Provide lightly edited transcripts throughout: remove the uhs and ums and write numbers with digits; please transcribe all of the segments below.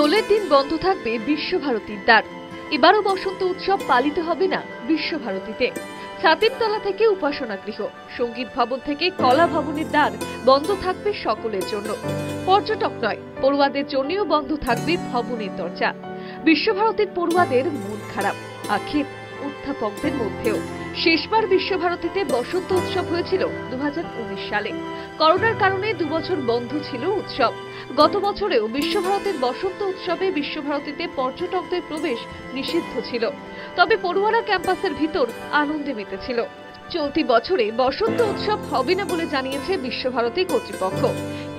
দোলের দিন বন্ধ থাকবে বিশ্বভারতীর দ্বার। এবারও বসন্ত উৎসব পালিত হবে না বিশ্বভারতীতে। ছাতির তলা থেকে উপাসনা গৃহ, সঙ্গীত ভবন থেকে কলা ভবনের দ্বার বন্ধ থাকবে সকলের জন্য। পর্যটক নয়, পড়ুয়াদের জন্যও বন্ধ থাকবে ভবনের দরজা। বিশ্বভারতীর পড়ুয়াদের মন খারাপ, আক্ষেপ অধ্যাপকদের মধ্যেও। শেষবার বিশ্বভারতীতে বসন্ত উৎসব হয়েছিল 2019 সালে। করোনার কারণে 2 বছর বন্ধ ছিল উৎসব। গত বছরেও বিশ্বভারতীর বসন্ত উৎসবে বিশ্বভারতীতে পর্যটকদের প্রবেশ নিষিদ্ধ ছিল, তবে পড়ুয়ারা ক্যাম্পাসের ভিতর আনন্দে মেতেছিল। চলতি বছরে বসন্ত উৎসব হবে না বলে জানিয়েছে বিশ্বভারতী কর্তৃপক্ষ।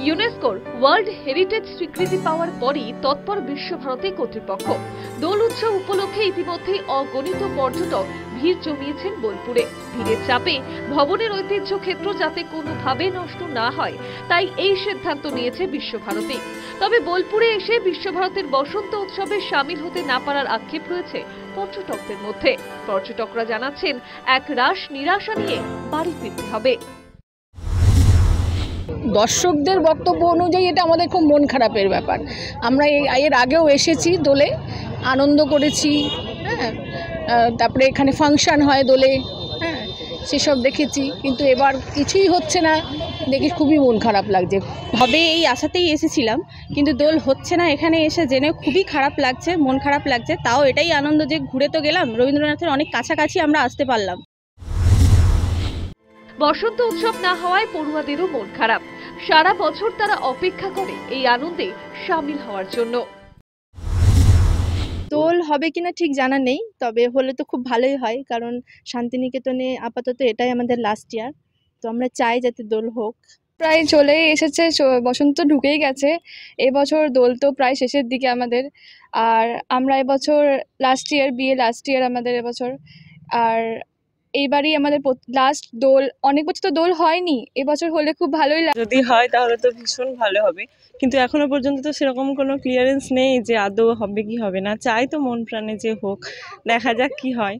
ইউনেস্কোর ওয়ার্ল্ড হেরিটেজ স্বীকৃতি পাওয়ার পরই তৎপর বিশ্বভারতী কর্তৃপক্ষ। দোল উৎসব উপলক্ষে ইতিমধ্যেই অগণিত পর্যটক ভিড় জমিয়েছেন বোলপুরে। ভিড়ের চাপে ভবনের ঐতিহ্য ক্ষেত্র যাতে কোনোভাবে নষ্ট না হয়, তাই এই সিদ্ধান্ত নিয়েছে বিশ্বভারতী। তবে বোলপুরে এসে বিশ্বভারতীর বসন্ত উৎসবে সামিল হতে না পারার আক্ষেপ রয়েছে পর্যটকদের মধ্যে। পর্যটকরা জানাচ্ছেন, এক রাশ নিরাশা নিয়ে বাড়ি ফিরতে হবে। দর্শকদের বক্তব্য অনুযায়ী এটা আমাদের খুব মন খারাপের ব্যাপার। আমরা এর আগেও এসেছি, দোলে আনন্দ করেছি, হ্যাঁ, তারপরে এখানে ফাংশন হয় দোলে, হ্যাঁ, সেসব দেখেছি, কিন্তু এবার কিছুই হচ্ছে না দেখে খুবই মন খারাপ লাগছে। হবে এই আশাতেই এসেছিলাম, কিন্তু দোল হচ্ছে না এখানে এসে জেনে খুবই খারাপ লাগছে, মন খারাপ লাগছে। তাও এটাই আনন্দ যে ঘুরে তো গেলাম, রবীন্দ্রনাথের অনেক কাছাকাছি আমরা আসতে পারলাম। বসন্ত উৎসব না হওয়ায় পড়ুয়াদেরও মন খারাপ। সারা বছর তারা অপেক্ষা করে এই আনন্দে সামিল হওয়ার জন্য। দোল হবে কিনা ঠিক জানা নেই, তবে হলে তো খুব ভালোই হয়, কারণ শান্তিনিকেতনে আপাতত এটাই আমাদের লাস্ট ইয়ার। তো আমরা চাই যাতে দোল হোক। প্রায় চলেই এসেছে, বসন্ত ঢুকেই গেছে। এবছর দোল তো প্রায় শেষের দিকে আমাদের। আর আমরা এবছর লাস্ট ইয়ার আমাদের এবছর। আর এইবারই আমাদের লাস্ট দোল। অনেক বছর তো দোল হয়নি, এবছর হলে খুব ভালোই লাগে। যদি হয় তাহলে তো ভীষণ ভালো হবে, কিন্তু এখনো পর্যন্ত তো সেরকম কোনো ক্লিয়ারেন্স নেই যে আদৌ হবে কি হবে না। চাই তো মন প্রাণে যে হোক, দেখা যাক কি হয়।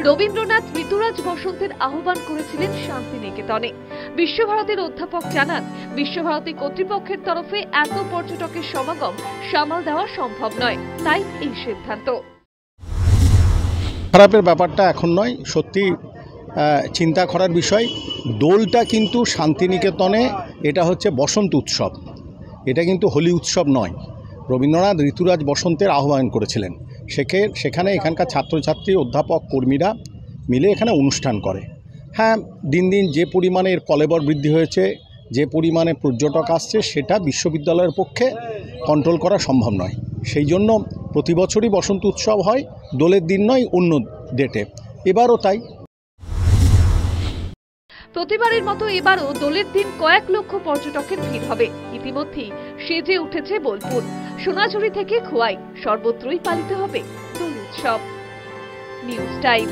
রবীন্দ্রনাথ ঋতুরাজ বসন্তের আহ্বান করেছিলেন শান্তিনিকেতনে। বিশ্বভারতীর অধ্যাপক জানান, বিশ্বভারতী কর্তৃপক্ষের তরফে এত পর্যটকের সমাগম সামাল দেওয়া সম্ভব নয়, তাই এই সিদ্ধান্ত। খারাপের ব্যাপারটা এখন নয়, সত্যি চিন্তা করার বিষয়। দোলটা কিন্তু শান্তিনিকেতনে এটা হচ্ছে বসন্ত উৎসব, এটা কিন্তু হোলি উৎসব নয়। রবীন্দ্রনাথ ঋতুরাজ বসন্তের আহ্বান করেছিলেন, সেখানে এখানকার ছাত্রছাত্রী, অধ্যাপক, কর্মীরা মিলে এখানে অনুষ্ঠান করে। হ্যাঁ, দিন দিন যে পরিমাণে এর কলেবর বৃদ্ধি হয়েছে, যে পরিমাণে পর্যটক আসছে, সেটা বিশ্ববিদ্যালয়ের পক্ষে কন্ট্রোল করা সম্ভব নয়। সেই জন্য প্রতি বছরই বসন্ত উৎসব হয়, দোলের দিন নয়, অন্য ডেটে। এবারও তাই। প্রতিবারের মতো এবারও দোলের দিন কয়েক লক্ষ পর্যটকের ভিড় হবে। ইতিমধ্যেই সেজে উঠেছে বোলপুর। সোনাঝুরি থেকে খোয়াই সর্বত্রই পালিত হবে দোল উৎসব। News time.